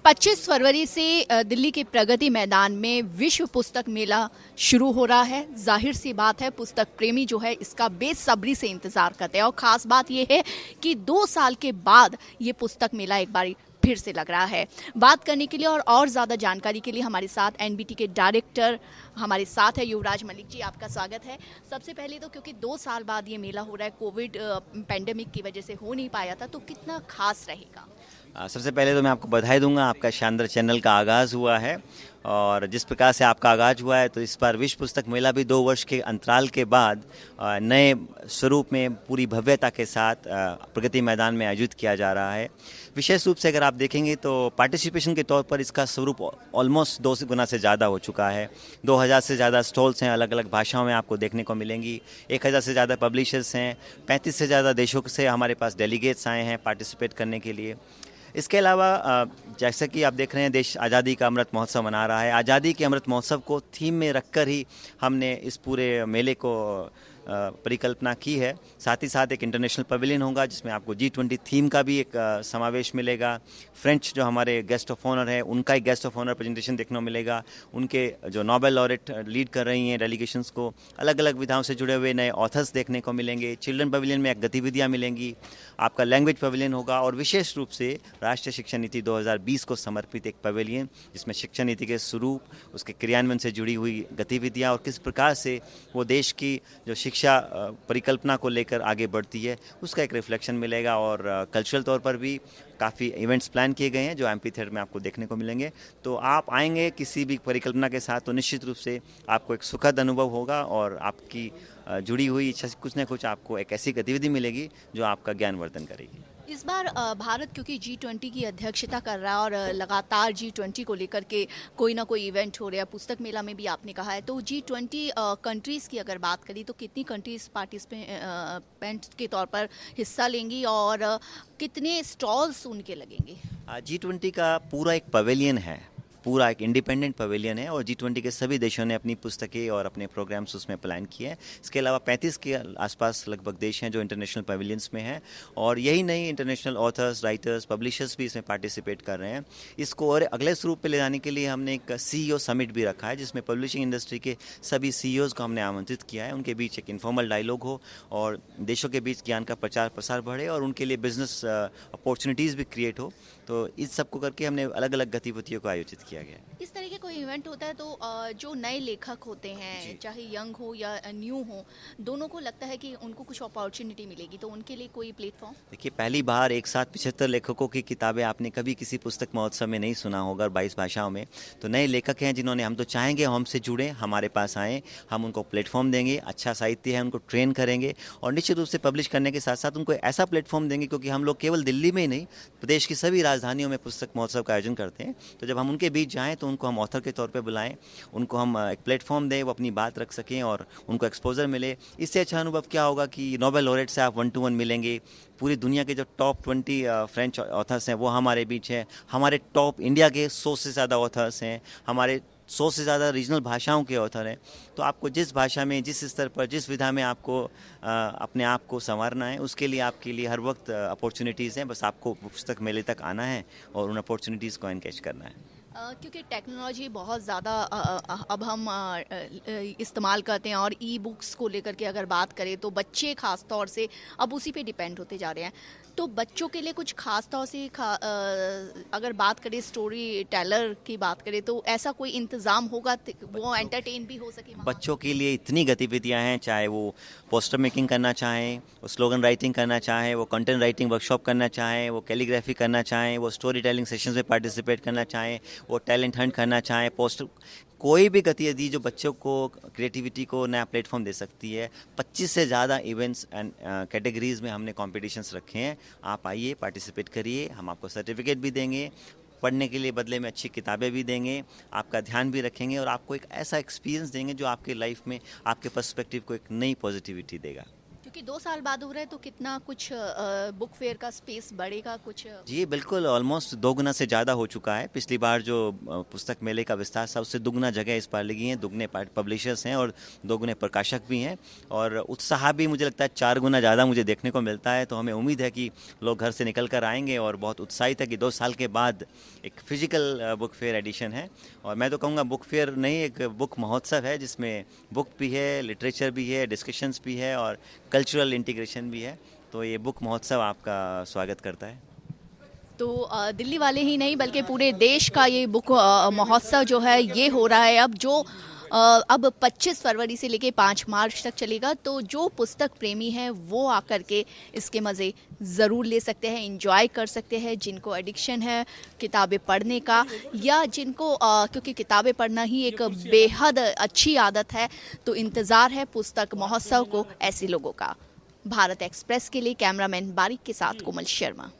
25 फरवरी से दिल्ली के प्रगति मैदान में विश्व पुस्तक मेला शुरू हो रहा है। जाहिर सी बात है, पुस्तक प्रेमी जो है इसका बेसब्री से इंतजार करते हैं और ख़ास बात यह है कि 2 साल के बाद ये पुस्तक मेला एक बार फिर से लग रहा है। बात करने के लिए और ज़्यादा जानकारी के लिए हमारे साथ एनबीटी के डायरेक्टर हमारे साथ है युवराज मलिक जी, आपका स्वागत है। सबसे पहले तो क्योंकि 2 साल बाद ये मेला हो रहा है, कोविड पैंडेमिक की वजह से हो नहीं पाया था, तो कितना खास रहेगा? सबसे पहले तो मैं आपको बधाई दूंगा, आपका शानदार चैनल का आगाज़ हुआ है और जिस प्रकार से आपका आगाज़ हुआ है तो इस बार विश्व पुस्तक मेला भी 2 वर्ष के अंतराल के बाद नए स्वरूप में पूरी भव्यता के साथ प्रगति मैदान में आयोजित किया जा रहा है। विशेष रूप से अगर आप देखेंगे तो पार्टिसिपेशन के तौर पर इसका स्वरूप ऑलमोस्ट 2 गुना से ज़्यादा हो चुका है। 2000 से ज़्यादा स्टॉल्स हैं, अलग अलग भाषाओं में आपको देखने को मिलेंगी। 1000 से ज़्यादा पब्लिशर्स हैं, 35 से ज़्यादा देशों से हमारे पास डेलीगेट्स आए हैं पार्टिसिपेट करने के लिए। इसके अलावा जैसा कि आप देख रहे हैं, देश आज़ादी का अमृत महोत्सव मना रहा है। आज़ादी के अमृत महोत्सव को थीम में रखकर ही हमने इस पूरे मेले को परिकल्पना की है। साथ ही साथ एक इंटरनेशनल पवेलियन होगा जिसमें आपको G20 थीम का भी एक समावेश मिलेगा। फ्रेंच जो हमारे गेस्ट ऑफ ऑनर है उनका एक गेस्ट ऑफ ऑनर प्रेजेंटेशन देखने को मिलेगा। उनके जो नोबेल लॉरेट लीड कर रही हैं डेलीगेशंस को, अलग अलग विधाओं से जुड़े हुए नए ऑथर्स देखने को मिलेंगे। चिल्ड्रन पवेलियन में गतिविधियाँ मिलेंगी, आपका लैंग्वेज पवेलियन होगा और विशेष रूप से राष्ट्रीय शिक्षा नीति 2020 को समर्पित एक पवेलियन जिसमें शिक्षा नीति के स्वरूप, उसके क्रियान्वयन से जुड़ी हुई गतिविधियाँ और किस प्रकार से वो देश की जो शिक्षा परिकल्पना को लेकर आगे बढ़ती है उसका एक रिफ्लेक्शन मिलेगा। और कल्चरल तौर पर भी काफ़ी इवेंट्स प्लान किए गए हैं जो एमपी थिएटर में आपको देखने को मिलेंगे। तो आप आएंगे किसी भी परिकल्पना के साथ तो निश्चित रूप से आपको एक सुखद अनुभव होगा और आपकी जुड़ी हुई इच्छा से कुछ न कुछ आपको एक ऐसी गतिविधि मिलेगी जो आपका ज्ञानवर्धन करेगी। इस बार भारत क्योंकि G20 की अध्यक्षता कर रहा है और लगातार G20 को लेकर के कोई ना कोई इवेंट हो रहा है, पुस्तक मेला में भी आपने कहा है, तो G20 कंट्रीज़ की अगर बात करी तो कितनी कंट्रीज़ पार्टिसिपेंट के तौर पर हिस्सा लेंगी और कितने स्टॉल्स उनके लगेंगे? G20 का पूरा एक पवेलियन है, पूरा एक इंडिपेंडेंट पवेलियन है और G20 के सभी देशों ने अपनी पुस्तकें और अपने प्रोग्राम्स उसमें प्लान किए हैं। इसके अलावा 35 के आसपास लगभग देश हैं जो इंटरनेशनल पवेलियंस में हैं और यही नहीं, इंटरनेशनल ऑथर्स, राइटर्स, पब्लिशर्स भी इसमें पार्टिसिपेट कर रहे हैं। इसको और अगले स्वरूप पे ले जाने के लिए हमने एक CEO समिट भी रखा है जिसमें पब्लिशिंग इंडस्ट्री के सभी CEOs को हमने आमंत्रित किया है। उनके बीच एक इन्फॉर्मल डायलॉग हो और देशों के बीच ज्ञान का प्रचार प्रसार बढ़े और उनके लिए बिजनेस अपॉर्चुनिटीज़ भी क्रिएट हो। तो इस सब को करके हमने अलग अलग गतिविधियों को आयोजित किया गया। इस तरह के कोई इवेंट होता है तो जो नए लेखक होते हैं, चाहे यंग हो या न्यू हो, दोनों को लगता है कि उनको कुछ अपॉर्चुनिटी मिलेगी, तो उनके लिए कोई प्लेटफॉर्म? देखिए, पहली बार एक साथ 75 लेखकों की किताबें आपने कभी किसी पुस्तक महोत्सव में नहीं सुना होगा 22 भाषाओं में। तो नए लेखक हैं जिन्होंने, हम तो चाहेंगे हमसे जुड़ें, हमारे पास आएँ, हम उनको प्लेटफॉर्म देंगे, अच्छा साहित्य है उनको ट्रेन करेंगे और निश्चित रूप से पब्लिश करने के साथ साथ उनको ऐसा प्लेटफॉर्म देंगे, क्योंकि हम लोग केवल दिल्ली में ही नहीं, प्रदेश की सभी राजधानियों में पुस्तक महोत्सव का आयोजन करते हैं। तो जब हम उनके बीच जाएँ तो उनको हम ऑथर के तौर पे बुलाएं, उनको हम एक प्लेटफॉर्म दें, वो अपनी बात रख सकें और उनको एक्सपोजर मिले। इससे अच्छा अनुभव क्या होगा कि नोबेल लॉरेट से आप 1 to 1 मिलेंगे। पूरी दुनिया के जो टॉप 20 फ्रेंच ऑथर्स हैं वो हमारे बीच हैं, हमारे टॉप इंडिया के 100 से ज़्यादा ऑथर्स हैं, हमारे 100 से ज़्यादा रीजनल भाषाओं के ऑथर हैं। तो आपको जिस भाषा में, जिस स्तर पर, जिस विधा में आपको अपने आप को संवारना है, उसके लिए आपके लिए हर वक्त अपॉर्चुनिटीज़ हैं। बस आपको पुस्तक मेले तक आना है और उन अपॉर्चुनिटीज़ को एनकैच करना है। क्योंकि टेक्नोलॉजी बहुत ज़्यादा अब हम इस्तेमाल करते हैं और ई बुक्स को लेकर के अगर बात करें तो बच्चे ख़ास तौर से अब उसी पे डिपेंड होते जा रहे हैं। तो बच्चों के लिए कुछ ख़ास तौर से अगर बात करें, स्टोरी टेलर की बात करें, तो ऐसा कोई इंतज़ाम होगा वो एंटरटेन भी हो सके? बच्चों के लिए इतनी गतिविधियां हैं, चाहे वो पोस्टर मेकिंग करना चाहें, वो स्लोगन राइटिंग करना चाहें, वो कंटेंट राइटिंग वर्कशॉप करना चाहें, वो कैलीग्राफी करना चाहें, वो स्टोरी टेलिंग सेशंस में पार्टिसिपेट करना चाहें, वो टैलेंट हंट करना चाहें, पोस्टर, कोई भी गतिविधि जो बच्चों को क्रिएटिविटी को नया प्लेटफॉर्म दे सकती है। 25 से ज़्यादा इवेंट्स एंड कैटेगरीज में हमने कॉम्पिटिशन्स रखे हैं। आप आइए, पार्टिसिपेट करिए, हम आपको सर्टिफिकेट भी देंगे, पढ़ने के लिए बदले में अच्छी किताबें भी देंगे, आपका ध्यान भी रखेंगे और आपको एक ऐसा एक्सपीरियंस देंगे जो आपके लाइफ में आपके पर्सपेक्टिव को एक नई पॉजिटिविटी देगा। क्योंकि 2 साल बाद हो रहा है तो कितना कुछ बुक फेयर का स्पेस बढ़ेगा कुछ? जी बिल्कुल, ऑलमोस्ट 2 गुना से ज़्यादा हो चुका है। पिछली बार जो पुस्तक मेले का विस्तार था उससे दुगना जगह इस बार लगी है, दुगने पब्लिशर्स हैं और 2 गुने प्रकाशक भी हैं, और उत्साह भी मुझे लगता है 4 गुना ज़्यादा मुझे देखने को मिलता है। तो हमें उम्मीद है कि लोग घर से निकल कर आएंगे और बहुत उत्साहित है कि 2 साल के बाद एक फिजिकल बुक फेयर एडिशन है। और मैं तो कहूँगा बुक फेयर नहीं, एक बुक महोत्सव है जिसमें बुक भी है, लिटरेचर भी है, डिस्कशंस भी है और कल्चरल इंटीग्रेशन भी है। तो ये बुक महोत्सव आपका स्वागत करता है। तो दिल्ली वाले ही नहीं बल्कि पूरे देश का ये बुक महोत्सव जो है ये हो रहा है अब, जो अब 25 फरवरी से लेके 5 मार्च तक चलेगा। तो जो पुस्तक प्रेमी हैं वो आकर के इसके मज़े ज़रूर ले सकते हैं, एंजॉय कर सकते हैं। जिनको एडिक्शन है किताबें पढ़ने का, या जिनको क्योंकि किताबें पढ़ना ही एक बेहद अच्छी आदत है, तो इंतज़ार है पुस्तक महोत्सव को ऐसे लोगों का। भारत एक्सप्रेस के लिए कैमरामैन बारिक के साथ कोमल शर्मा।